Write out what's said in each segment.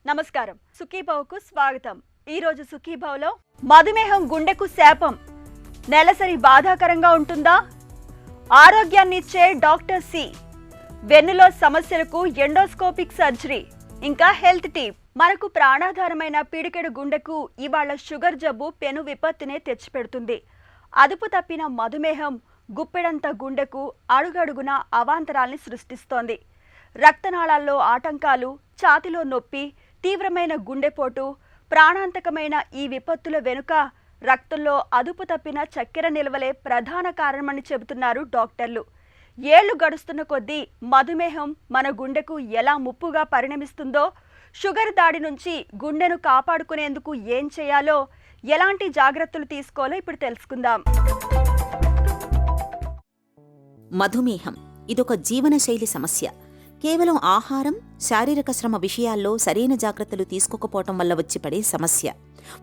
నమస్కారం. సుఖీభవకు స్వాగతం. ఈ రోజు సుఖీభవలో మధుమేహం గుండెకు శాపం, నెలసరి బాధాకరంగా ఉంటుందా? ఆరోగ్యాన్ని ఇచ్చే డాక్టర్ సి, వెన్నులో సమస్యలకు ఎండోస్కోపిక్ సర్జరీ, ఇంకా హెల్త్ టిప్. మనకు ప్రాణాధారమైన పీడికెడు గుండెకు ఇవాళ షుగర్ జబ్బు పెను విపత్తునే తెచ్చిపెడుతుంది. అదుపు తప్పిన మధుమేహం గుప్పెడంత గుండెకు అడుగడుగున అవాంతరాల్ని సృష్టిస్తోంది. రక్తనాళాల్లో ఆటంకాలు, ఛాతిలో నొప్పి, తీవ్రమైన గుండెపోటు, ప్రాణాంతకమైన ఈ విపత్తుల వెనుక రక్తంలో అదుపు తప్పిన చక్కెర నిల్వలే ప్రధాన కారణమని చెబుతున్నారు డాక్టర్లు. ఏళ్లు గడుస్తున్న కొద్దీ మధుమేహం మన గుండెకు ఎలా ముప్పుగా పరిణమిస్తుందో, షుగర్ దాడి నుంచి గుండెను కాపాడుకునేందుకు ఏం చేయాలో, ఎలాంటి జాగ్రత్తలు తీసుకోవాలో ఇప్పుడు తెలుసుకుందాం. మధుమేహం ఇదొక జీవనశైలి సమస్య. కేవలం ఆహారం, శారీరక శ్రమ విషయాల్లో సరైన జాగ్రత్తలు తీసుకోకపోవటం వల్ల వచ్చి పడే సమస్య.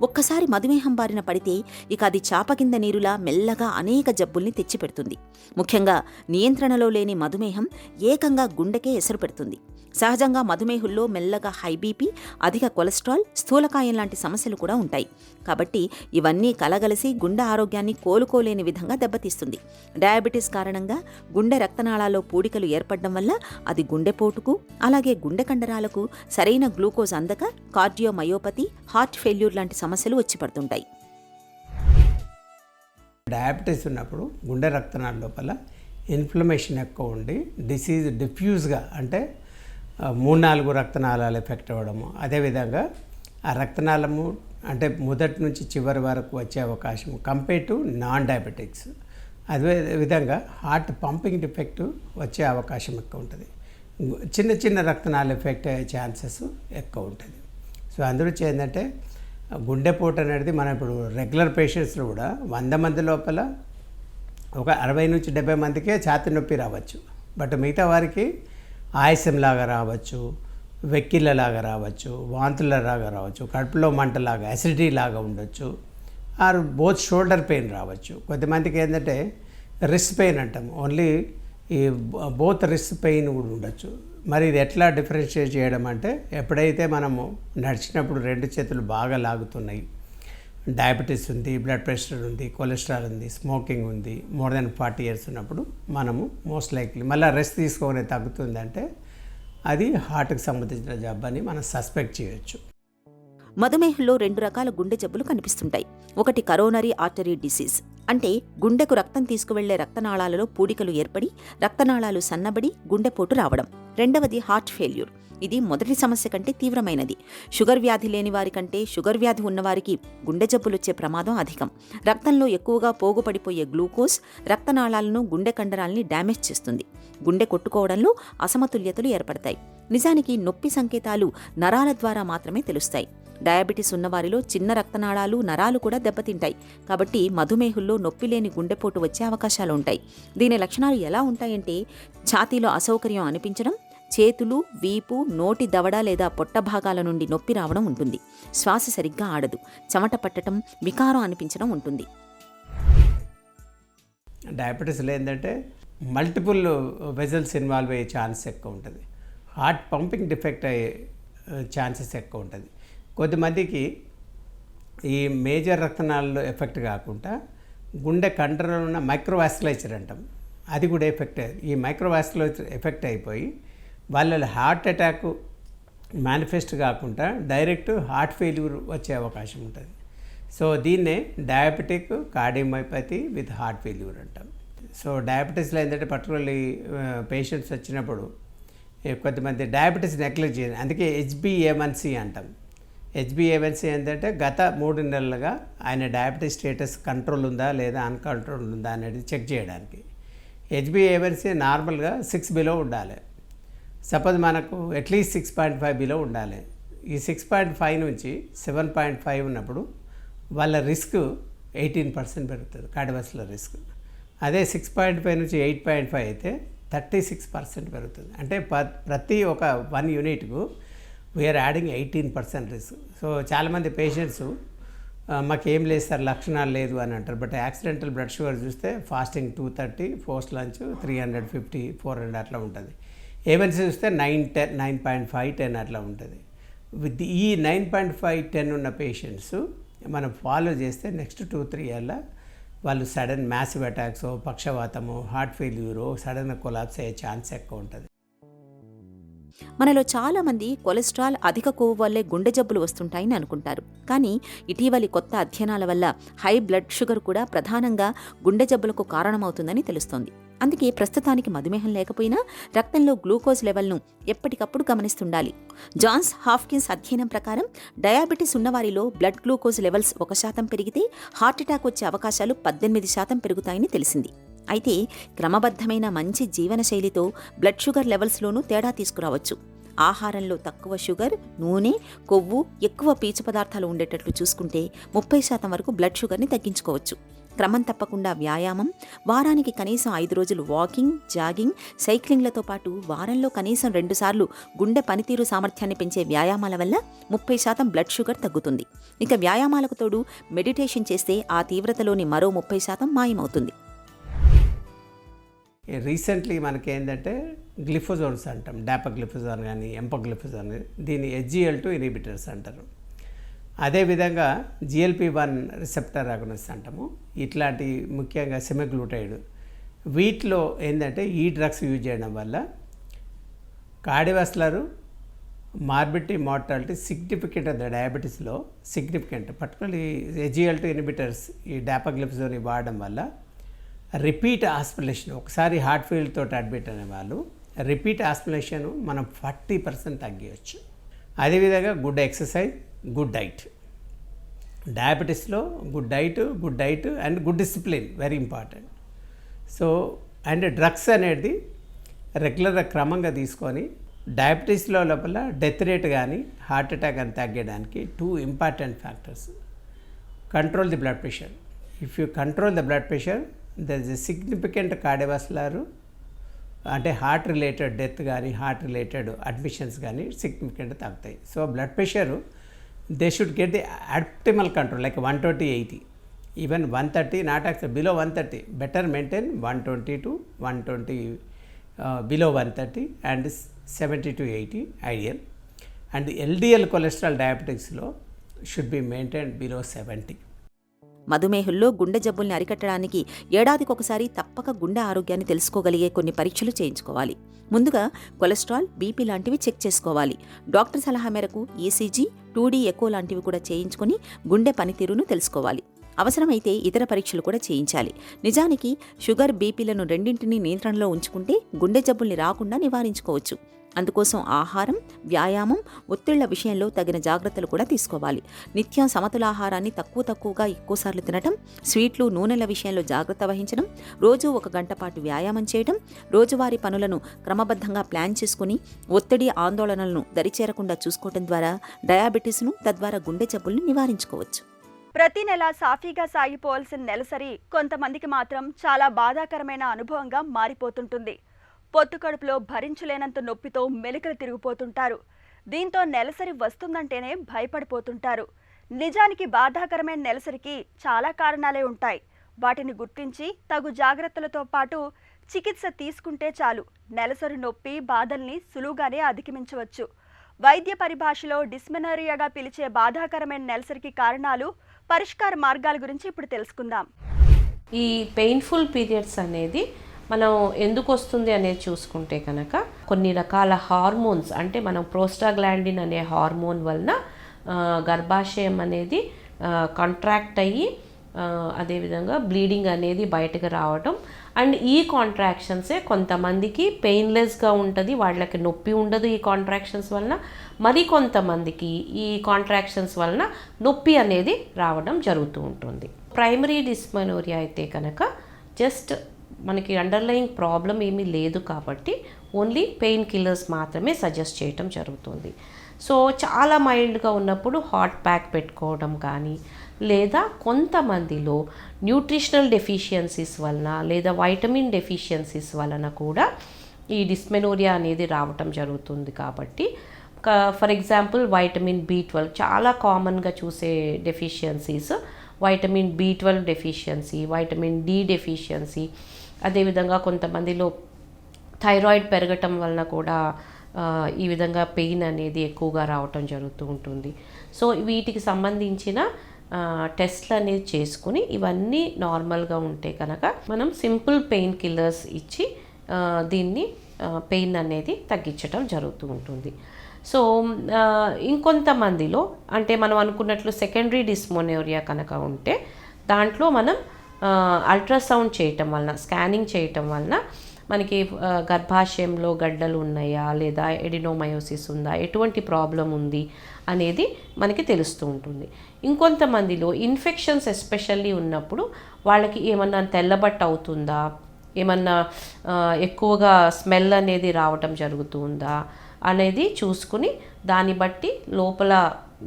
ఒక్కసారి మధుమేహం బారిన పడితే ఇక అది చాప కింద నీరులా మెల్లగా అనేక జబ్బుల్ని తెచ్చిపెడుతుంది. ముఖ్యంగా నియంత్రణలో లేని మధుమేహం ఏకంగా గుండెకే ఎసరు పెడుతుంది. సహజంగా మధుమేహుల్లో మెల్లగా హై బీపీ, అధిక కొలెస్ట్రాల్, స్థూలకాయం లాంటి సమస్యలు కూడా ఉంటాయి. కాబట్టి ఇవన్నీ కలగలిసి గుండె ఆరోగ్యాన్ని కోలుకోలేని విధంగా దెబ్బతీస్తుంది. డయాబెటీస్ కారణంగా గుండె రక్తనాళాల్లో పూడికలు ఏర్పడడం వల్ల అది గుండెపోటుకు, అలాగే గుండె కండరాలకు సరైన గ్లూకోజ్ అందక కార్డియోమయోపతి, హార్ట్ ఫెయిల్యూర్ లాంటి సమస్యలు వచ్చి పడుతుంటాయి. డయాబెటీస్ ఉన్నప్పుడు గుండె రక్తనాళ లోపల ఇన్ఫ్లమేషన్ ఎక్కువ ఉండి డిసీజ్ డిఫ్యూజ్గా, అంటే 3-4 రక్తనాళాలు ఎఫెక్ట్ అవ్వడము, అదేవిధంగా ఆ రక్తనాళము అంటే మొదటి నుంచి చివరి వరకు వచ్చే అవకాశం కంపేర్ టు నాన్ డయాబెటిక్స్. అదే విధంగా హార్ట్ పంపింగ్ డిఫెక్ట్ వచ్చే అవకాశం ఎక్కువ ఉంటుంది. చిన్న చిన్న రక్తనాళాలు ఎఫెక్ట్ అయ్యే ఛాన్సెస్ ఎక్కువ ఉంటుంది. సో అందులో ఏంటంటే గుండెపోటు అనేది మనం ఇప్పుడు రెగ్యులర్ పేషెంట్స్లో కూడా 100 మంది లోపల ఒక 60 నుంచి 70 మందికే ఛాతీ నొప్పి రావచ్చు. బట్ మిగతా వారికి ఆయాసంలాగా రావచ్చు, వెక్కిళ్ళలాగా రావచ్చు, వాంతులలాగా రావచ్చు, కడుపులో మంటలాగా, అసిడిటీ లాగా ఉండొచ్చు, ఆర్ బోత్ షోల్డర్ పెయిన్ రావచ్చు. కొంతమందికి ఏంటంటే రిస్ట్ పెయిన్ అంటాం, ఓన్లీ ఈ బోత్ రిస్ట్ పెయిన్ కూడా ఉండొచ్చు. మరి ఇది ఎట్లా డిఫరెన్షియేట్ చేయడం అంటే, ఎప్పుడైతే మనము నడిచినప్పుడు 2 చేతులు బాగా లాగుతున్నాయి, డయాబెటీస్ ఉంది, బ్లడ్ ప్రెషర్ ఉంది, కొలెస్ట్రాల్ ఉంది, స్మోకింగ్ ఉంది, మోర్ దెన్ 40 years ఉన్నప్పుడు మనము మోస్ట్ లైక్లీ మళ్ళీ రెస్ట్ తీసుకోనే తగ్గుతుందంటే అది హార్ట్కి సంబంధించిన జబ్బు అని మనం సస్పెక్ట్ చేయొచ్చు. మధుమేహంలో 2 రకాల గుండె జబ్బులు కనిపిస్తుంటాయి. ఒకటి కరోనరీ ఆర్టరీ డిసీజ్, అంటే గుండెకు రక్తం తీసుకువెళ్లే రక్తనాళాలలో పూడికలు ఏర్పడి రక్తనాళాలు సన్నబడి గుండెపోటు రావడం. రెండవది హార్ట్ ఫెయిల్యూర్. ఇది మొదటి సమస్య కంటే తీవ్రమైనది. షుగర్ వ్యాధి లేని వారి కంటే షుగర్ వ్యాధి ఉన్నవారికి గుండె జబ్బులొచ్చే ప్రమాదం అధికం. రక్తంలో ఎక్కువగా పోగుపడిపోయే గ్లూకోజ్ రక్తనాళాలను, గుండె కండరాల్ని డ్యామేజ్ చేస్తుంది. గుండె కొట్టుకోవడంలో అసమతుల్యతలు ఏర్పడతాయి. నిజానికి నొప్పి సంకేతాలు నరాల ద్వారా మాత్రమే తెలుస్తాయి. డయాబెటీస్ ఉన్నవారిలో చిన్న రక్తనాళాలు, నరాలు కూడా దెబ్బతింటాయి. కాబట్టి మధుమేహుల్లో నొప్పి లేని గుండెపోటు వచ్చే అవకాశాలు ఉంటాయి. దీని లక్షణాలు ఎలా ఉంటాయంటే, ఛాతీలో అసౌకర్యం అనిపించడం, చేతులు, వీపు, నోటి దవడ లేదా పొట్ట భాగాల నుండి నొప్పి రావడం ఉంటుంది. శ్వాస సరిగ్గా ఆడదు, చెమట పట్టడం, వికారం అనిపించడం ఉంటుంది. డయాబెటీస్లో ఏంటంటే మల్టిపుల్ వెజల్స్ ఇన్వాల్వ్ అయ్యే ఛాన్స్ ఎక్కువ ఉంటుంది. హార్ట్ పంపింగ్ డిఫెక్ట్ అయ్యే ఛాన్సెస్ ఎక్కువ ఉంటుంది. కొద్దిమందికి ఈ మేజర్ రక్తనాళాల్లో ఎఫెక్ట్ కాకుండా గుండె కండరంలో ఉన్న మైక్రోవాస్కులైచర్ అంటాం, అది కూడా ఎఫెక్ట్ అయ్యేది. ఈ మైక్రోవాస్కులైచర్ ఎఫెక్ట్ అయిపోయి వాళ్ళ హార్ట్ అటాక్ మేనిఫెస్ట్ కాకుండా డైరెక్ట్ హార్ట్ ఫెయిల్యూర్ వచ్చే అవకాశం ఉంటుంది. సో దీన్నే diabetic cardiomyopathy with heart failure అంటాం. సో డయాబెటీస్లో ఏంటంటే పర్టికులర్లీ పేషెంట్స్ వచ్చినప్పుడు కొంతమంది డయాబెటీస్ నెగ్లెక్ట్ చేయాలి, అందుకే HbA1c అంటాం. HbA1c ఏంటంటే గత 3 నెలలుగా ఆయన డయాబెటీస్ స్టేటస్ కంట్రోల్ ఉందా లేదా అన్కంట్రోల్ ఉందా అనేది చెక్ చేయడానికి. HbA1c నార్మల్గా 6 బిలో ఉండాలి. సపోజ్ మనకు అట్లీస్ట్ 6.5 బిలో ఉండాలి. ఈ 6.5 నుంచి 7.5 ఉన్నప్పుడు వాళ్ళ రిస్క్ 18% పెరుగుతుంది, కార్డియోవాస్కులర్ రిస్క్. అదే 6.5 నుంచి 8.5 అయితే 36% పెరుగుతుంది. అంటే ప్రతి ఒక 1 యూనిట్కు వీఆర్ యాడింగ్ 18% రిస్క్. సో చాలామంది పేషెంట్స్ మాకేం లేదు సార్, లక్షణాలు లేదు అని అంటారు. బట్ యాక్సిడెంటల్ బ్లడ్ షుగర్ చూస్తే ఫాస్టింగ్ 230, పోస్ట్ లంచ్ 350, 400 అట్లా ఉంటుంది. A1C చూస్తే 9, 10, 9.5, 10 అట్లా ఉంటుంది. విత్ ఈ 9.5-10 ఉన్న పేషెంట్స్ మనం ఫాలో చేస్తే నెక్స్ట్ 2-3 ఇయర్ల వాళ్ళు సడన్ మ్యాసివ్ అటాక్స్, పక్షవాతము, హార్ట్ ఫెయిల్యూరో, సడన్ కొలాప్స్ అయ్యే ఛాన్స్ ఎక్కువ ఉంటుంది. మనలో చాలామంది కొలెస్ట్రాల్, అధిక కొవ్వు వల్లే గుండె జబ్బులు వస్తుంటాయని అనుకుంటారు. కానీ ఇటీవలి కొత్త అధ్యయనాల వల్ల హై బ్లడ్ షుగర్ కూడా ప్రధానంగా గుండె జబ్బులకు కారణమవుతుందని తెలుస్తోంది. అందుకే ప్రస్తుతానికి మధుమేహం లేకపోయినా రక్తంలో గ్లూకోజ్ లెవెల్ను ఎప్పటికప్పుడు గమనిస్తుండాలి. జాన్స్ హాప్కిన్స్ అధ్యయనం ప్రకారం డయాబెటీస్ ఉన్నవారిలో బ్లడ్ గ్లూకోజ్ లెవెల్స్ 1% పెరిగితే హార్ట్అటాక్ వచ్చే అవకాశాలు 18% పెరుగుతాయని తెలిసింది. అయితే క్రమబద్ధమైన మంచి జీవనశైలితో బ్లడ్ షుగర్ లెవెల్స్లోనూ తేడా తీసుకురావచ్చు. ఆహారంలో తక్కువ షుగర్, నూనె, కొవ్వు, ఎక్కువ పీచు పదార్థాలు ఉండేటట్లు చూసుకుంటే 30% వరకు బ్లడ్ షుగర్ని తగ్గించుకోవచ్చు. క్రమం తప్పకుండా వ్యాయామం, వారానికి కనీసం 5 రోజులు వాకింగ్, జాగింగ్, సైక్లింగ్లతో పాటు వారంలో కనీసం 2 సార్లు గుండె పనితీరు సామర్థ్యాన్ని పెంచే వ్యాయామాల వల్ల 30% బ్లడ్ షుగర్ తగ్గుతుంది. ఇక వ్యాయామాలకు తోడు మెడిటేషన్ చేస్తే ఆ తీవ్రతలోని మరో 30% మాయమవుతుంది. రీసెంట్లీ మనకి ఏంటంటే గ్లిఫోజోన్స్ అంటాం, డాపగ్లిఫోజాన్ కానీ ఎంపగ్లిఫోజాన్, దీన్ని SGLT ఇన్హిబిటర్స్ అంటారు. అదేవిధంగా GLP-1 రిసెప్టర్ అగోనిస్ట్ అంటాము. ఇట్లాంటి ముఖ్యంగా సెమిగ్లూటైడ్, వీటిలో ఏంటంటే ఈ డ్రగ్స్ యూజ్ చేయడం వల్ల cardiovascular morbidity, mortality significant of the డయాబెటీస్లో సిగ్నిఫికెంట్, పర్టికులర్లీ SGLT ఇన్హిబిటర్స్ ఈ డాపగ్లిఫోజాన్ వాడడం వల్ల రిపీట్ హాస్పిటలేషన్, ఒకసారి హార్ట్ ఫెయిల్ తోటి అడ్మిట్ అనే వాళ్ళు రిపీట్ హాస్పిటలేషన్ మనం 40% తగ్గించవచ్చు. అదేవిధంగా గుడ్ ఎక్సర్సైజ్, గుడ్ డైట్, డయాబెటీస్లో good diet and good discipline very important. So and drugs అనేది రెగ్యులర్గా క్రమంగా తీసుకొని డయాబెటీస్లో లోపల డెత్ రేట్ కానీ హార్ట్ అటాక్ అని తగ్గడానికి 2 important factors. Control the blood pressure. If you control the blood pressure, there is a significant cardiovascular అంటే హార్ట్ రిలేటెడ్ డెత్ కానీ హార్ట్ రిలేటెడ్ అడ్మిషన్స్ కానీ సిగ్నిఫికెంట్ తగ్గుతాయి. So blood pressure they should get the optimal control like 120/80, even 130 not accept, below 130 better maintain 120 to 120 below 130 and 70 to 80 ideal. And LDL cholesterol డయాబెటిక్స్లో should be maintain below 70. మధుమేహుల్లో గుండె జబ్బుల్ని అరికట్టడానికి ఏడాదికొకసారి తప్పక గుండె ఆరోగ్యాన్ని తెలుసుకోగలిగే కొన్ని పరీక్షలు చేయించుకోవాలి. ముందుగా కొలెస్ట్రాల్, బీపీ లాంటివి చెక్ చేసుకోవాలి. డాక్టర్ సలహా మేరకు ECG, 2D ఎకో లాంటివి కూడా చేయించుకొని గుండె పనితీరును తెలుసుకోవాలి. అవసరమైతే ఇతర పరీక్షలు కూడా చేయించాలి. నిజానికి షుగర్, బీపీలను రెండింటినీ నియంత్రణలో ఉంచుకుంటే గుండె జబ్బుల్ని రాకుండా నివారించుకోవచ్చు. అందుకోసం ఆహారం, వ్యాయామం, ఒత్తిళ్ల విషయంలో తగిన జాగ్రత్తలు కూడా తీసుకోవాలి. నిత్యం సమతులాహారాన్ని తక్కువగా ఎక్కువసార్లు తినటం, స్వీట్లు, నూనెల విషయంలో జాగ్రత్త వహించడం, రోజు 1 గంట పాటు వ్యాయామం చేయడం, రోజువారీ పనులను క్రమబద్ధంగా ప్లాన్ చేసుకుని ఒత్తిడి, ఆందోళనలను దరిచేరకుండా చూసుకోవడం ద్వారా డయాబెటీస్ను, తద్వారా గుండె జబ్బుల్ని నివారించుకోవచ్చు. ప్రతి నెల సాఫీగా సాగిపోవాల్సిన నెలసరి కొంతమందికి మాత్రం చాలా బాధాకరమైన అనుభవంగా మారిపోతుంటుంది. పొత్తు కడుపులో భరించలేనంత నొప్పితో మెలికలు తిరిగిపోతుంటారు. దీంతో నెలసరి వస్తుందంటేనే భయపడిపోతుంటారు. నిజానికి బాధాకరమైన నెలసరికి చాలా కారణాలే ఉంటాయి. వాటిని గుర్తించి తగు జాగ్రత్తలతో పాటు చికిత్స తీసుకుంటే చాలు నెలసరి నొప్పి, బాధల్ని సులువుగానే అధిగమించవచ్చు. వైద్య పరిభాషలో డిస్మెనోరియాగా పిలిచే బాధాకరమైన నెలసరికి కారణాలు, పరిష్కార మార్గాల గురించి ఇప్పుడు తెలుసుకుందాం. ఈ పెయిన్ఫుల్ పీరియడ్స్ అనేది మనం ఎందుకు వస్తుంది అనేది చూసుకుంటే కనుక కొన్ని రకాల హార్మోన్స్, అంటే మనం ప్రోస్టాగ్లాండిన్ అనే హార్మోన్ వలన గర్భాశయం అనేది కాంట్రాక్ట్ అయ్యి అదేవిధంగా బ్లీడింగ్ అనేది బయటకు రావడం, అండ్ ఈ కాంట్రాక్షన్సే కొంతమందికి పెయిన్లెస్గా ఉంటుంది, వాళ్ళకి నొప్పి ఉండదు ఈ కాంట్రాక్షన్స్ వలన. మరి కొంతమందికి ఈ కాంట్రాక్షన్స్ వలన నొప్పి అనేది రావడం జరుగుతూ ఉంటుంది. ప్రైమరీ డిస్మెనోరియా అయితే కనుక జస్ట్ మనకి అండర్లయింగ్ ప్రాబ్లం ఏమీ లేదు కాబట్టి ఓన్లీ పెయిన్ కిల్లర్స్ మాత్రమే సజెస్ట్ చేయటం జరుగుతుంది. సో చాలా మైల్డ్గా ఉన్నప్పుడు హాట్ ప్యాక్ పెట్టుకోవడం కానీ, లేదా కొంతమందిలో న్యూట్రిషనల్ డెఫిషియన్సీస్ వలన లేదా వైటమిన్ డెఫిషియన్సీస్ వలన కూడా ఈ డిస్మెనోరియా అనేది రావటం జరుగుతుంది. కాబట్టి ఫర్ ఎగ్జాంపుల్ వైటమిన్ B12 చాలా కామన్గా చూసే deficiencies, vitamin B12 deficiency, vitamin D deficiency, అదేవిధంగా కొంతమందిలో థైరాయిడ్ పెరగటం వలన కూడా ఈ విధంగా పెయిన్ అనేది ఎక్కువగా రావటం జరుగుతూ ఉంటుంది. సో వీటికి సంబంధించిన టెస్ట్లు అనేది చేసుకుని ఇవన్నీ నార్మల్గా ఉంటే కనుక మనం సింపుల్ పెయిన్ కిల్లర్స్ ఇచ్చి దీన్ని పెయిన్ అనేది తగ్గించడం జరుగుతూ ఉంటుంది. సో ఇంకొంతమందిలో అంటే మనం అనుకున్నట్లు సెకండరీ డిస్మోనోరియా కనుక ఉంటే దాంట్లో మనం అల్ట్రాసౌండ్ చేయటం వలన, స్కానింగ్ చేయటం వలన మనకి గర్భాశయంలో గడ్డలు ఉన్నాయా లేదా ఎడినోమయోసిస్ ఉందా, ఎటువంటి ప్రాబ్లం ఉంది అనేది మనకి తెలుస్తూ ఉంటుంది. ఇంకొంతమందిలో ఇన్ఫెక్షన్స్ ఎస్పెషల్లీ ఉన్నప్పుడు వాళ్ళకి ఏమన్నా తెల్లబట్ట అవుతుందా, ఏమన్నా ఎక్కువగా స్మెల్ అనేది రావటం జరుగుతుందా అనేది చూసుకుని దాన్ని బట్టి లోపల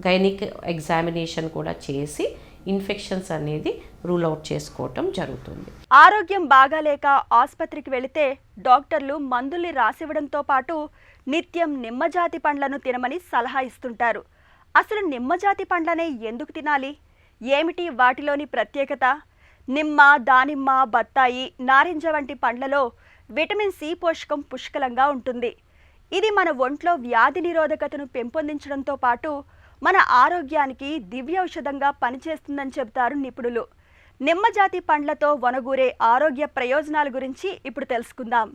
గైనిక్ ఎగ్జామినేషన్ కూడా చేసి ఇన్ఫెక్షన్స్ అనేది రూల్ అవుట్ చేసుకోవటం జరుగుతుంది. ఆరోగ్యం బాగాలేక ఆసుపత్రికి వెళితే డాక్టర్లు మందుల్ని రాసివ్వడంతో పాటు నిత్యం నిమ్మజాతి పండ్లను తినమని సలహా ఇస్తుంటారు. అసలు నిమ్మజాతి పండ్లనే ఎందుకు తినాలి? ఏమిటి వాటిలోని ప్రత్యేకత? నిమ్మ, దానిమ్మ, బత్తాయి, నారింజ వంటి పండ్లలో విటమిన్ సి పోషకం పుష్కలంగా ఉంటుంది. ఇది మన ఒంట్లో వ్యాధి నిరోధకతను పెంపొందించడంతో పాటు మన ఆరోగ్యానికి దివ్య ఔషధంగా పనిచేస్తుందని చెబుతారు నిపుణులు. నిమ్మజాతి పండ్లతో వనగూరే ఆరోగ్య ప్రయోజనాల గురించి ఇప్పుడు తెలుసుకుందాం.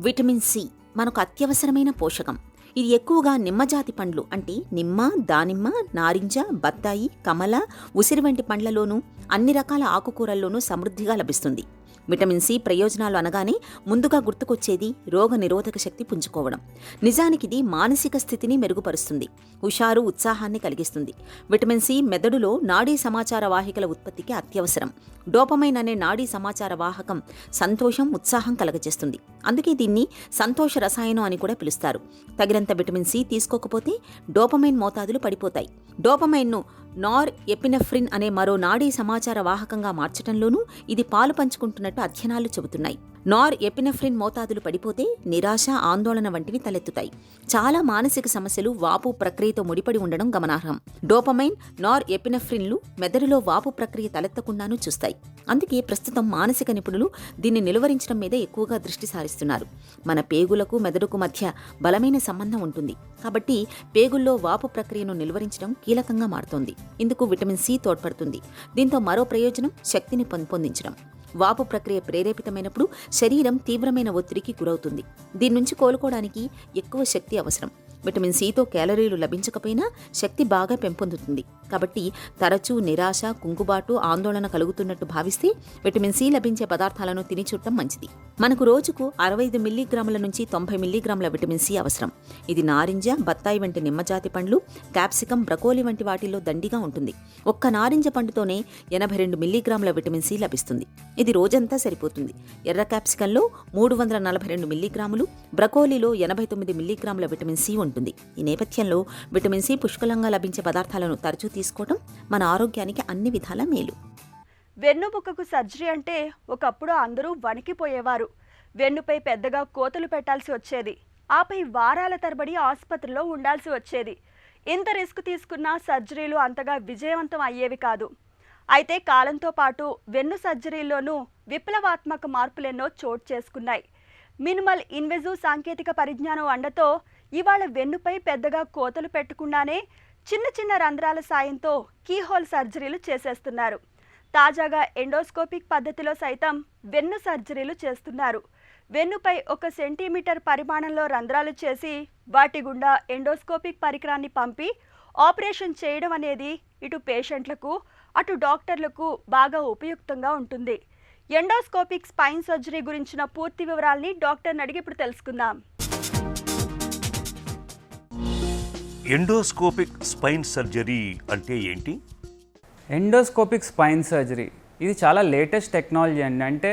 విటమిన్ సి మనకు అత్యవసరమైన పోషకం. ఇది ఎక్కువగా నిమ్మజాతి పండ్లు అంటే నిమ్మ, దానిమ్మ, నారింజ, బత్తాయి, కమల, ఉసిరి వంటి పండ్లలోనూ అన్ని రకాల ఆకుకూరల్లోనూ సమృద్ధిగా లభిస్తుంది. విటమిన్ సి ప్రయోజనాలు అనగానే ముందుగా గుర్తుకొచ్చేది రోగ నిరోధక శక్తి పుంజుకోవడం. నిజానికి ఇది మానసిక స్థితిని మెరుగుపరుస్తుంది, హుషారు, ఉత్సాహాన్ని కలిగిస్తుంది. విటమిన్ సి మెదడులో నాడీ సమాచార వాహికల ఉత్పత్తికి అత్యవసరం. డోపమైన్ అనే నాడీ సమాచార వాహకం సంతోషం, ఉత్సాహం కలగజేస్తుంది. అందుకే దీన్ని సంతోష రసాయనం అని కూడా పిలుస్తారు. తగినంత విటమిన్ సి తీసుకోకపోతే డోపమైన్ మోతాదులు పడిపోతాయి. డోపమైన్ను నార్ ఎపినెఫ్రిన్ అనే మరో నాడీ సమాచార వాహకంగా మార్చడంలోనూ ఇది పాలు పంచుకుంటున్నట్టు అధ్యయనాలు చెబుతున్నాయి. నార్ ఎపినెఫ్రిన్ మోతాదులు పడిపోతే నిరాశ, ఆందోళన వంటివి తలెత్తుతాయి. చాలా మానసిక సమస్యలు వాపు ప్రక్రియతో ముడిపడి ఉండడం గమనార్హం. డోపమైన్, నార్ ఎపినెఫ్రిన్లు మెదడులో వాపు ప్రక్రియ తలెత్తకుండానూ చూస్తాయి. అందుకే ప్రస్తుతం మానసిక నిపుణులు దీన్ని నిలువరించడం మీద ఎక్కువగా దృష్టి సారిస్తున్నారు. మన పేగులకు మెదడుకు మధ్య బలమైన సంబంధం ఉంటుంది కాబట్టి పేగుల్లో వాపు ప్రక్రియను నిలువరించడం కీలకంగా మారుతోంది. ఇందుకు విటమిన్ సి తోడ్పడుతుంది. దీంతో మరో ప్రయోజనం శక్తిని పెంపొందించడం. వాపు ప్రక్రియ ప్రేరేపితమైనప్పుడు శరీరం తీవ్రమైన ఒత్తిడికి గురవుతుంది. దీని నుంచి కోలుకోవడానికి ఎక్కువ శక్తి అవసరం. విటమిన్ సితో క్యాలరీలు లభించకపోయినా శక్తి బాగా పెంపొందుతుంది. కాబట్టి తరచూ నిరాశ, కుంగుబాటు, ఆందోళన కలుగుతున్నట్టు భావిస్తే విటమిన్ సి లభించే పదార్థాలను తిని చూడటం మంచిది. మనకు రోజుకు 65 మిల్లీగ్రాముల నుంచి 90 మిల్లీగ్రాముల విటమిన్ సి అవసరం. ఇది నారింజ, బత్తాయి వంటి నిమ్మజాతి పండ్లు, క్యాప్సికం, బ్రకోలీ వంటి వాటిల్లో దండిగా ఉంటుంది. ఒక్క నారింజ పండుతోనే 82 మిల్లీగ్రాముల విటమిన్ సి లభిస్తుంది. ఇది రోజంతా సరిపోతుంది. ఎర్ర క్యాప్సికంలో 342 మిల్లీగ్రాములు, బ్రకోలీలో 89 మిల్లీగ్రాముల విటమిన్ సి ఉంటుంది. ఈ నేపథ్యంలో విటమిన్ సి పుష్కలంగా లభించే పదార్థాలను తరచూ తీసుకోవడం మన ఆరోగ్యానికి అన్ని విధాల మేలు. వెన్నుముక్కకు సర్జరీ అంటే ఒకప్పుడు అందరూ వణికిపోయేవారు. వెన్నుపై పెద్దగా కోతలు పెట్టాల్సి వచ్చేది. ఆపై వారాల తరబడి ఆసుపత్రిలో ఉండాల్సి వచ్చేది. ఇంత రిస్క్ తీసుకున్న సర్జరీలు అంతగా విజయవంతం అయ్యేవి కాదు. అయితే కాలంతో పాటు వెన్ను సర్జరీల్లోనూ విప్లవాత్మక మార్పులెన్నో చోటు చేసుకున్నాయి. మినిమల్ ఇన్వెజివ్ సాంకేతిక పరిజ్ఞానం అండతో ఇవాళ వెన్నుపై పెద్దగా కోతలు పెట్టకుండానే చిన్న చిన్న రంధ్రాల సాయంతో కీహోల్ సర్జరీలు చేసేస్తున్నారు. తాజాగా ఎండోస్కోపిక్ పద్ధతిలో సైతం వెన్ను సర్జరీలు చేస్తున్నారు. వెన్నుపై 1 సెంటీమీటర్ పరిమాణంలో రంధ్రాలు చేసి వాటి గుండా ఎండోస్కోపిక్ పరికరాన్ని పంపి ఆపరేషన్ చేయడం అనేది ఇటు పేషెంట్లకు అటు డాక్టర్లకు బాగా ఉపయుక్తంగా ఉంటుంది. ఎండోస్కోపిక్ స్పైన్ సర్జరీ గురించిన పూర్తి వివరాల్ని డాక్టర్ని అడిగి ఇప్పుడు తెలుసుకుందాం. ఎండోస్కోపిక్ స్పైన్ సర్జరీ అంటే ఏంటి? ఎండోస్కోపిక్ స్పైన్ సర్జరీ ఇది చాలా లేటెస్ట్ టెక్నాలజీ అండి. అంటే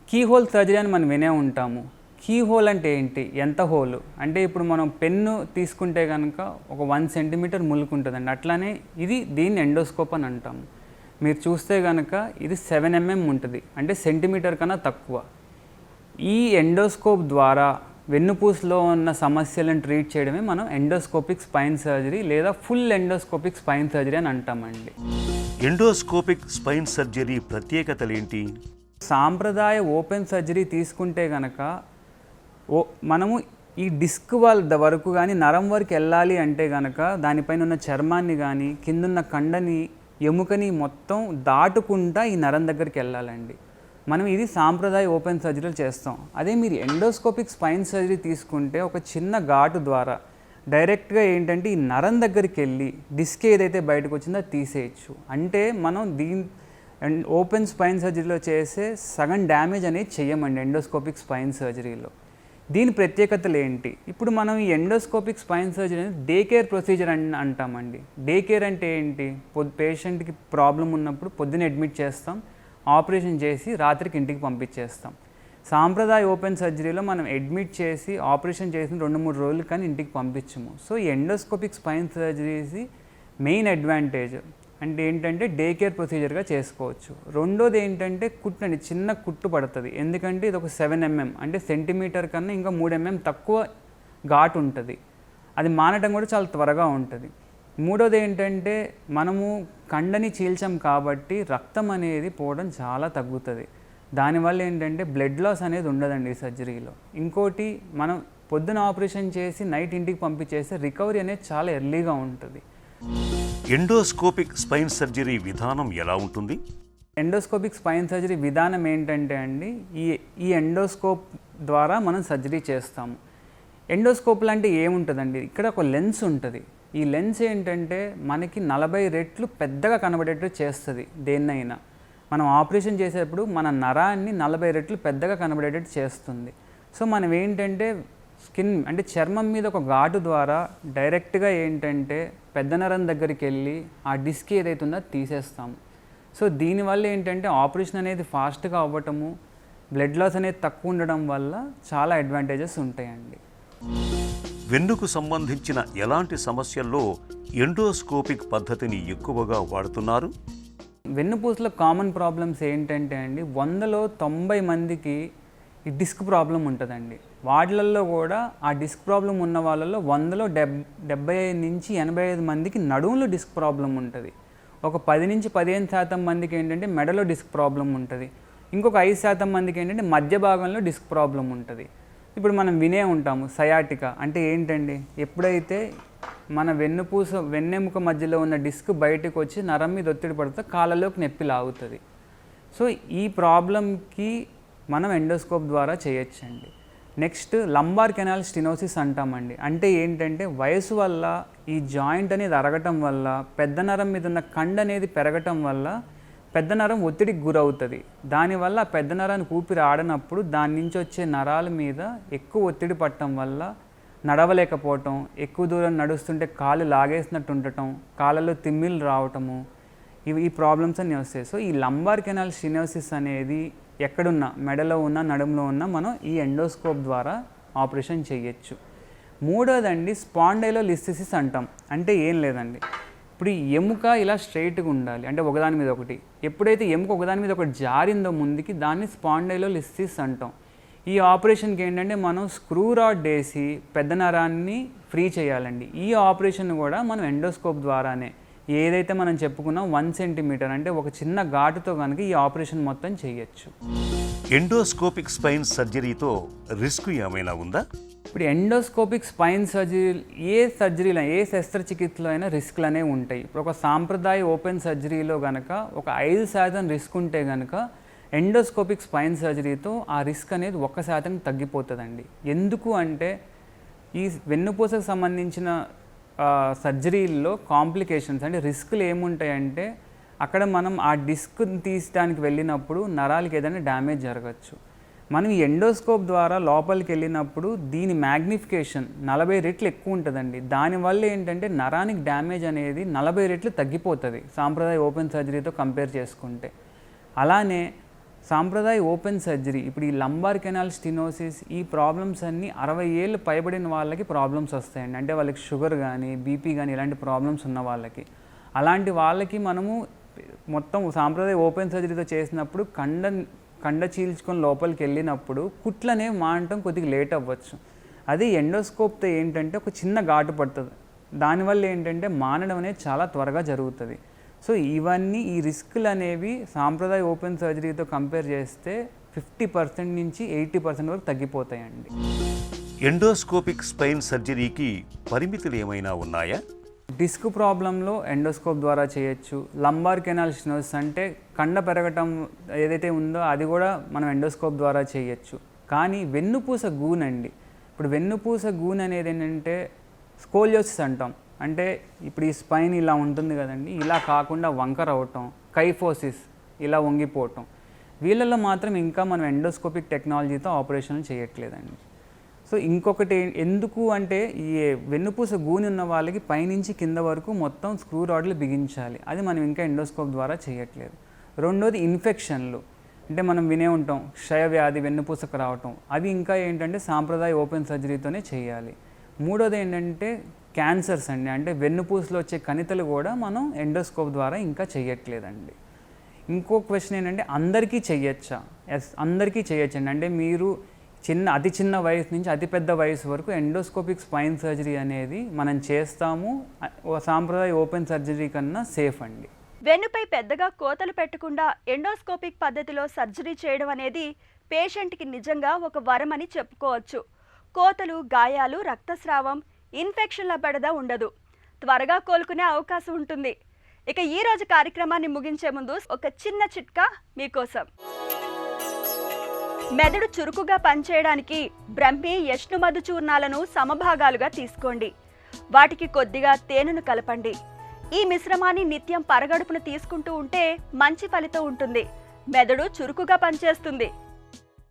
కీహోల్ సర్జరీ అని మనం వినే ఉంటాము. కీహోల్ అంటే ఏంటి? ఎంత హోల్ అంటే ఇప్పుడు మనం పెన్ను తీసుకుంటే కనుక ఒక 1 సెంటీమీటర్ ములుకు ఉంటుందండి. అట్లానే దీన్ని ఎండోస్కోప్ అని అంటాము. మీరు చూస్తే కనుక ఇది 7 mm ఉంటుంది, అంటే సెంటీమీటర్ కన్నా తక్కువ. ఈ ఎండోస్కోప్ ద్వారా వెన్నుపూసలో ఉన్న సమస్యలను ట్రీట్ చేయడమే మనం ఎండోస్కోపిక్ స్పైన్ సర్జరీ లేదా ఫుల్ ఎండోస్కోపిక్ స్పైన్ సర్జరీ అని అంటామండి. ఎండోస్కోపిక్ స్పైన్ సర్జరీ ప్రత్యేకతలు ఏంటి? సాంప్రదాయ ఓపెన్ సర్జరీ తీసుకుంటే కనుక మనము ఈ డిస్క్ వరకు కానీ నరం వరకు వెళ్ళాలి అంటే కనుక దానిపైన ఉన్న చర్మాన్ని కానీ కిందున్న కండని ఎముకని మొత్తం దాటుకుంటా ఈ నరం దగ్గరికి వెళ్ళాలండి. మనం ఇది సాంప్రదాయ ఓపెన్ సర్జరీలు చేస్తాం. అదే మీరు ఎండోస్కోపిక్ స్పైన్ సర్జరీ తీసుకుంటే ఒక చిన్న ఘాటు ద్వారా డైరెక్ట్గా ఏంటంటే ఈ నరం దగ్గరికి వెళ్ళి డిస్క్ ఏదైతే బయటకు వచ్చిందో అది తీసేయచ్చు. అంటే మనం ఓపెన్ స్పైన్ సర్జరీలో చేసే సగం డ్యామేజ్ అనేది చెయ్యమండి ఎండోస్కోపిక్ స్పైన్ సర్జరీలో. దీని ప్రత్యేకతలు ఏంటి? ఇప్పుడు మనం ఈ ఎండోస్కోపిక్ స్పైన్ సర్జరీ అనేది డే కేర్ ప్రొసీజర్ అంటామండి. డే కేర్ అంటే ఏంటి? పేషెంట్కి ప్రాబ్లం ఉన్నప్పుడు పొద్దున్న అడ్మిట్ చేస్తాం, ఆపరేషన్ చేసి రాత్రికి ఇంటికి పంపించేస్తాం. సాంప్రదాయ ఓపెన్ సర్జరీలో మనం అడ్మిట్ చేసి ఆపరేషన్ చేసిన 2-3 రోజులు కానీ ఇంటికి పంపించము. సో ఈ endoscopic spine surgeries main advantage అంటే ఏంటంటే డే కేర్ ప్రొసీజర్గా చేసుకోవచ్చు. రెండోది ఏంటంటే కుట్టండి, చిన్న కుట్టు పడుతుంది. ఎందుకంటే ఇది ఒక 7 mm అంటే సెంటీమీటర్ కన్నా ఇంకా 3 mm తక్కువ ఘాటు ఉంటుంది. అది మానటం కూడా చాలా త్వరగా ఉంటుంది. మూడోది ఏంటంటే మనము కండని చీల్చాం కాబట్టి రక్తం అనేది పోవడం చాలా తగ్గుతుంది. దానివల్ల ఏంటంటే బ్లడ్ లాస్ అనేది ఉండదండి ఈ సర్జరీలో. ఇంకోటి మనం పొద్దున ఆపరేషన్ చేసి నైట్ ఇంటికి పంపించేస్తే రికవరీ అనేది చాలా ఎర్లీగా ఉంటుంది. ఎండోస్కోపిక్ స్పైన్ సర్జరీ విధానం ఎలా ఉంటుంది? ఎండోస్కోపిక్ స్పైన్ సర్జరీ విధానం ఏంటంటే అండి ఈ ఎండోస్కోప్ ద్వారా మనం సర్జరీ చేస్తాము. ఎండోస్కోప్లు అంటే ఏముంటుందండి, ఇక్కడ ఒక లెన్స్ ఉంటుంది. ఈ లెన్స్ ఏంటంటే మనకి 40 రెట్లు పెద్దగా కనబడేట్టు చేస్తుంది. దేన్నైనా మనం ఆపరేషన్ చేసేటప్పుడు మన నరాన్ని 40 రెట్లు పెద్దగా కనబడేటట్టు చేస్తుంది. సో మనం ఏంటంటే స్కిన్ అంటే చర్మం మీద ఒక ఘాటు ద్వారా డైరెక్ట్గా ఏంటంటే పెద్ద నరం దగ్గరికి వెళ్ళి ఆ డిస్క్ ఏదైతే ఉందో తీసేస్తాము. సో దీనివల్ల ఏంటంటే ఆపరేషన్ అనేది ఫాస్ట్గా అవ్వటము, బ్లడ్ లాస్ అనేది తక్కువ ఉండడం వల్ల చాలా అడ్వాంటేజెస్ ఉంటాయండి. వెన్నుకు సంబంధించిన ఎలాంటి సమస్యల్లో ఎండోస్కోపిక్ పద్ధతిని ఎక్కువగా వాడుతున్నారు? వెన్నుపూసలో కామన్ ప్రాబ్లమ్స్ ఏంటంటే అండి 100లో 90 మందికి ఈ డిస్క్ ప్రాబ్లం ఉంటుందండి. వాటిలలో కూడా ఆ డిస్క్ ప్రాబ్లం ఉన్న వాళ్ళలో 100లో 75 నుంచి 85 మందికి నడుములో డిస్క్ ప్రాబ్లం ఉంటుంది. ఒక 10 నుంచి 15% మందికి ఏంటంటే మెడలో డిస్క్ ప్రాబ్లం ఉంటుంది. ఇంకొక 5% మందికి ఏంటంటే మధ్య భాగంలో డిస్క్ ప్రాబ్లం ఉంటుంది. ఇప్పుడు మనం వినే ఉంటాము సయాటికా అంటే ఏంటండి, ఎప్పుడైతే మన వెన్నెముక మధ్యలో ఉన్న డిస్క్ బయటకు వచ్చి నరం మీద ఒత్తిడి పడితే కాళ్ళలోకి నొప్పి లాగుతుంది. సో ఈ ప్రాబ్లంకి మనం ఎండోస్కోప్ ద్వారా చేయొచ్చండి. నెక్స్ట్ లంబార్ కెనాల్ స్టెనోసిస్ అంటామండి. అంటే ఏంటంటే వయసు వల్ల ఈ జాయింట్ అనేది అరగటం వల్ల పెద్ద నరం మీద ఉన్న కండ అనేది పెరగటం వల్ల పెద్ద నరం ఒత్తిడికి గురవుతుంది. దానివల్ల పెద్ద నరానికి ఊపిరి ఆడనప్పుడు దాని నుంచి వచ్చే నరాల మీద ఎక్కువ ఒత్తిడి పట్టడం వల్ల నడవలేకపోవటం, ఎక్కువ దూరం నడుస్తుంటే కాళ్ళు లాగేసినట్టు ఉండటం, కాళ్ళలో తిమ్మిళ్ళు రావటము, ఈ ప్రాబ్లమ్స్ అన్నీ వస్తాయి. సో ఈ లంబార్ కెనాల్ స్టెనోసిస్ అనేది ఎక్కడున్నా మెడలో ఉన్న నడుములో ఉన్న మనం ఈ ఎండోస్కోప్ ద్వారా ఆపరేషన్ చేయొచ్చు. మూడోదండి స్పాండైలోలిస్థెసిస్ అంటాం. అంటే ఏం లేదండి, ఇప్పుడు ఈ ఎముక ఇలా స్ట్రైట్గా ఉండాలి అంటే ఒకదాని మీద ఒకటి. ఎప్పుడైతే ఎముక ఒకదాని మీద ఒకటి జారిందో ముందుకి దాన్ని స్పాండైలోలిస్థెసిస్ అంటాం. ఈ ఆపరేషన్కి ఏంటంటే మనం స్క్రూ రాడ్ వేసి పెద్ద నరాన్ని ఫ్రీ చేయాలండి. ఈ ఆపరేషన్ కూడా మనం ఎండోస్కోప్ ద్వారానే ఏదైతే మనం చెప్పుకున్నాం 1 సెంటీమీటర్ అంటే ఒక చిన్న ఘాటుతో కనుక ఈ ఆపరేషన్ మొత్తం చేయొచ్చు. ఎండోస్కోపిక్ స్పైన్ సర్జరీతో రిస్క్ ఏమైనా ఉందా? ఇప్పుడు ఎండోస్కోపిక్ స్పైన్ సర్జరీలో ఏ శస్త్రచికిత్సలో అయినా రిస్క్లు అనేవి ఉంటాయి. ఇప్పుడు ఒక సాంప్రదాయ ఓపెన్ సర్జరీలో కనుక ఒక 5% రిస్క్ ఉంటే కనుక ఎండోస్కోపిక్ స్పైన్ సర్జరీతో ఆ రిస్క్ అనేది 1% తగ్గిపోతుందండి. ఎందుకు అంటే ఈ వెన్నుపూసకు సంబంధించిన సర్జరీల్లో కాంప్లికేషన్స్ అంటే రిస్క్లు ఏముంటాయంటే అక్కడ మనం ఆ డిస్క్ తీయడానికి వెళ్ళినప్పుడు నరాలకి ఏదైనా డ్యామేజ్ జరగచ్చు. మనం ఈ ఎండోస్కోప్ ద్వారా లోపలికి వెళ్ళినప్పుడు దీని మ్యాగ్నిఫికేషన్ 40 రెట్లు ఎక్కువ ఉంటుందండి. దానివల్ల ఏంటంటే నరానికి డ్యామేజ్ అనేది 40 రెట్లు తగ్గిపోతుంది సాంప్రదాయ ఓపెన్ సర్జరీతో కంపేర్ చేసుకుంటే. అలానే సాంప్రదాయ ఓపెన్ సర్జరీ ఇప్పుడు ఈ లంబార్ కెనాల్ స్టెనోసిస్ ఈ ప్రాబ్లమ్స్ అన్నీ 60 ఏళ్ళు పైబడిన వాళ్ళకి ప్రాబ్లమ్స్ వస్తాయండి. అంటే వాళ్ళకి షుగర్ కానీ బీపీ కానీ ఇలాంటి ప్రాబ్లమ్స్ ఉన్న వాళ్ళకి, అలాంటి వాళ్ళకి మనము మొత్తం సాంప్రదాయ ఓపెన్ సర్జరీతో చేసినప్పుడు కండ చీల్చుకొని లోపలికి వెళ్ళినప్పుడు కుట్లనే మానటం కొద్దిగా లేట్ అవ్వచ్చు. అది ఎండోస్కోప్తో ఏంటంటే ఒక చిన్న ఘాటు పడుతుంది. దానివల్ల ఏంటంటే మానడం అనేది చాలా త్వరగా జరుగుతుంది. సో ఇవన్నీ ఈ రిస్క్లు అనేవి సాంప్రదాయ ఓపెన్ సర్జరీతో కంపేర్ చేస్తే 50% నుంచి 80% వరకు తగ్గిపోతాయండి. ఎండోస్కోపిక్ స్పైన్ సర్జరీకి పరిమితులు ఏమైనా ఉన్నాయా? డిస్క్ ప్రాబ్లంలో ఎండోస్కోప్ ద్వారా చేయొచ్చు. లంబార్ కెనాల్ స్టెనోసిస్ అంటే కండ పెరగటం ఏదైతే ఉందో అది కూడా మనం ఎండోస్కోప్ ద్వారా చేయొచ్చు. కానీ వెన్నుపూస గూనండి, ఇప్పుడు వెన్నుపూస గూన్ అనేది ఏంటంటే స్కోలియోసిస్ అంటాం. అంటే ఇప్పుడు ఈ స్పైన్ ఇలా ఉంటుంది కదండి, ఇలా కాకుండా వంకర అవటం, కైఫోసిస్ ఇలా వంగిపోవటం, వీళ్ళల్లో మాత్రం ఇంకా మనం ఎండోస్కోపిక్ టెక్నాలజీతో ఆపరేషన్లు చేయట్లేదండి. సో ఇంకొకటి ఎందుకు అంటే ఈ వెన్నుపూస గూని ఉన్న వాళ్ళకి పైనుంచి కింద వరకు మొత్తం స్క్రూ రాడ్లు బిగించాలి, అది మనం ఇంకా ఎండోస్కోప్ ద్వారా చేయట్లేదు. రెండోది ఇన్ఫెక్షన్లు, అంటే మనం వినే ఉంటాం క్షయవ్యాధి వెన్నుపూసకు రావటం, అవి ఇంకా ఏంటంటే సాంప్రదాయ ఓపెన్ సర్జరీతోనే చేయాలి. మూడోది ఏంటంటే క్యాన్సర్స్ అండి, అంటే వెన్నుపూసలో వచ్చే కణితలు కూడా మనం ఎండోస్కోప్ ద్వారా ఇంకా చేయట్లేదండి. ఇంకో క్వశ్చన్ ఏంటంటే అందరికీ చేయొచ్చా? ఎస్, అందరికీ చేయొచ్చండి. అంటే మీరు అతి చిన్న వయసు నుంచి అతి పెద్ద వయసు వరకు ఎండోస్కోపిక్ స్పైన్ సర్జరీ అనేది మనం చేస్తాము. సాంప్రదాయ ఓపెన్ సర్జరీ కన్నా సేఫ్ అండి. వెన్నుపై పెద్దగా కోతలు పెట్టకుండా ఎండోస్కోపిక్ పద్ధతిలో సర్జరీ చేయడం అనేది పేషెంట్కి నిజంగా ఒక వరం అని చెప్పుకోవచ్చు. కోతలు, గాయాలు, రక్తస్రావం, ఇన్ఫెక్షన్ల బెడద ఉండదు. త్వరగా కోలుకునే అవకాశం ఉంటుంది. ఇక ఈ రోజు కార్యక్రమాన్ని ముగించే ముందు ఒక చిన్న చిట్కా మీకోసం. మెదడు చురుకుగా పనిచేయడానికి బ్రహ్మి, యష్నుమధు చూర్ణాలను సమభాగాలుగా తీసుకోండి. వాటికి కొద్దిగా తేనెను కలపండి. ఈ మిశ్రమాన్ని నిత్యం పరగడుపున తీసుకుంటూ ఉంటే మంచి ఫలితం ఉంటుంది. మెదడు చురుకుగా పనిచేస్తుంది.